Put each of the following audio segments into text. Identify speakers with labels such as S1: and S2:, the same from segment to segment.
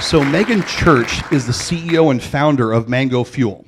S1: So Megan Church is the CEO and founder of Mango Fuel,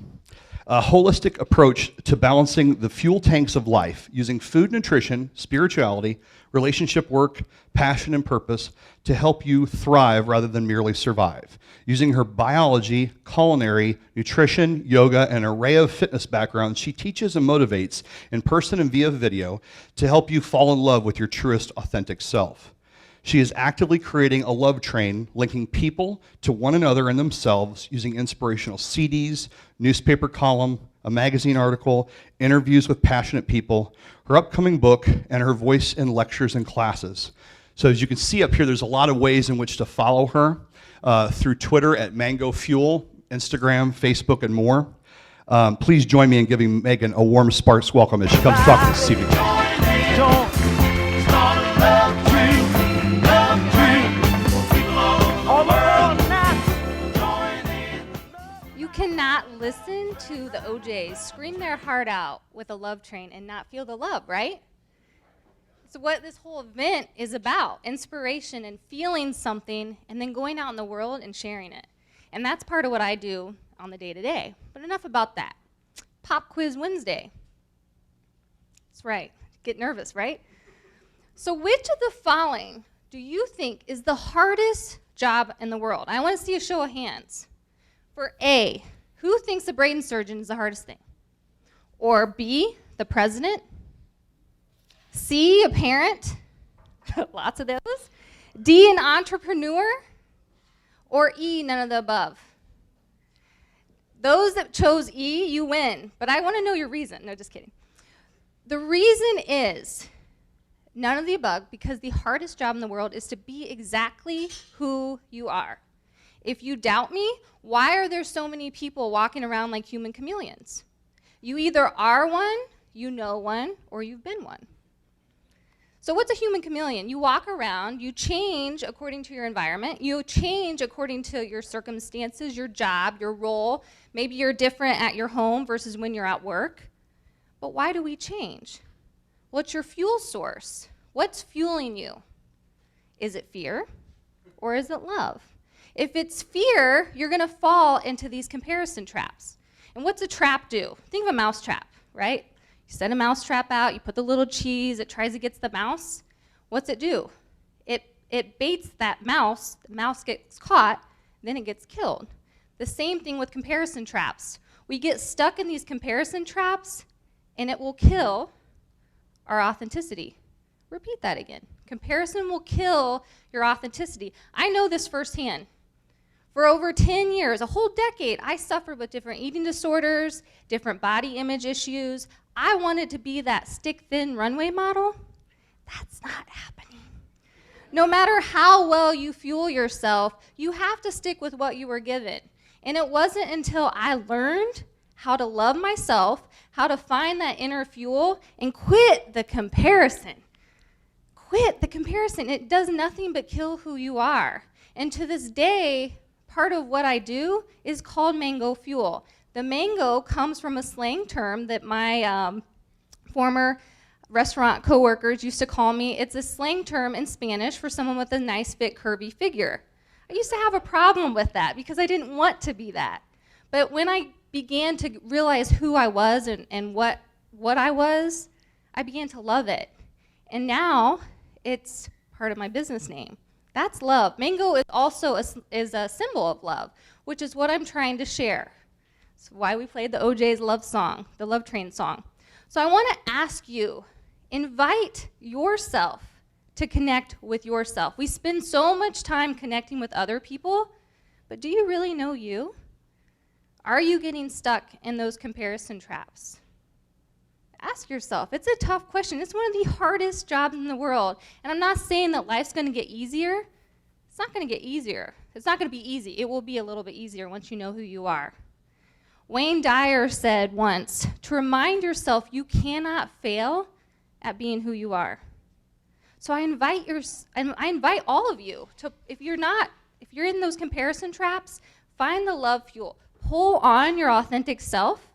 S1: a holistic approach to balancing the fuel tanks of life using food, nutrition, spirituality, relationship work, passion, and purpose to help you thrive rather than merely survive. Using her biology, culinary, nutrition, yoga, and an array of fitness backgrounds, she teaches and motivates in person and via video to help you fall in love with your truest, authentic self. She is actively creating a love train, linking people to one another and themselves using inspirational CDs, newspaper column, a magazine article, interviews with passionate people, her upcoming book, and her voice in lectures and classes. So as you can see up here, there's a lot of ways in which to follow her through Twitter at Mango Fuel, Instagram, Facebook, and more. Please join me in giving Megan a warm Sparks welcome as she comes to talk to us this evening.
S2: Cannot listen to the OJs scream their heart out with a love train and not feel the love, right? It's what this whole event is about, inspiration and feeling something and then going out in the world and sharing it. And that's part of what I do on the day-to-day. But enough about that. Pop Quiz Wednesday. That's right. Get nervous, right? So which of the following do you think is the hardest job in the world? I want to see a show of hands. For A, who thinks the brain surgeon is the hardest thing? Or B, the president? C, a parent? Lots of those. D, an entrepreneur? Or E, none of the above? Those that chose E, you win. But I want to know your reason. No, just kidding. The reason is none of the above because the hardest job in the world is to be exactly who you are. If you doubt me, why are there so many people walking around like human chameleons? You either are one, you know one, or you've been one. So what's a human chameleon? You walk around, you change according to your environment, you change according to your circumstances, your job, your role. Maybe you're different at your home versus when you're at work. But why do we change? What's your fuel source? What's fueling you? Is it fear or is it love? If it's fear, you're going to fall into these comparison traps. And what's a trap do? Think of a mouse trap, right? You set a mouse trap out, you put the little cheese, it tries to get the mouse. What's it do? It baits that mouse, the mouse gets caught, then it gets killed. The same thing with comparison traps. We get stuck in these comparison traps, and it will kill our authenticity. Repeat that again. Comparison will kill your authenticity. I know this firsthand. For over 10 years, a whole decade, I suffered with different eating disorders, different body image issues. I wanted to be that stick-thin runway model. That's not happening. No matter how well you fuel yourself, you have to stick with what you were given. And it wasn't until I learned how to love myself, how to find that inner fuel, and quit the comparison. Quit the comparison. It does nothing but kill who you are. And to this day, part of what I do is called Mango Fuel. The mango comes from a slang term that my former restaurant coworkers used to call me. It's a slang term in Spanish for someone with a nice, fit, curvy figure. I used to have a problem with that because I didn't want to be that. But when I began to realize who I was and what I was, I began to love it. And now it's part of my business name. That's love. Mango is also a symbol of love, which is what I'm trying to share. That's why we played the OJ's love song, the Love Train song. So I want to ask you, invite yourself to connect with yourself. We spend so much time connecting with other people, but do you really know you? Are you getting stuck in those comparison traps? Ask yourself. It's a tough question. It's one of the hardest jobs in the world. And I'm not saying that life's going to get easier. It's not going to get easier. It's not going to be easy. It will be a little bit easier once you know who you are. Wayne Dyer said once, to remind yourself you cannot fail at being who you are. So I invite all of you to, if you're in those comparison traps, find the love fuel. Pull on your authentic self.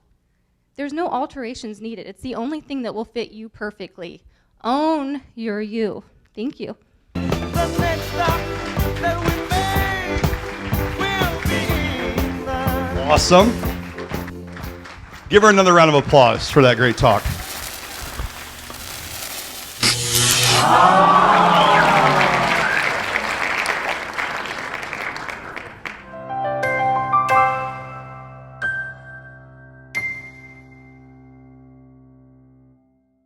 S2: There's no alterations needed. It's the only thing that will fit you perfectly. Own your you. Thank you.
S3: The next stop that we make
S1: Awesome. Give her another round of applause for that great talk.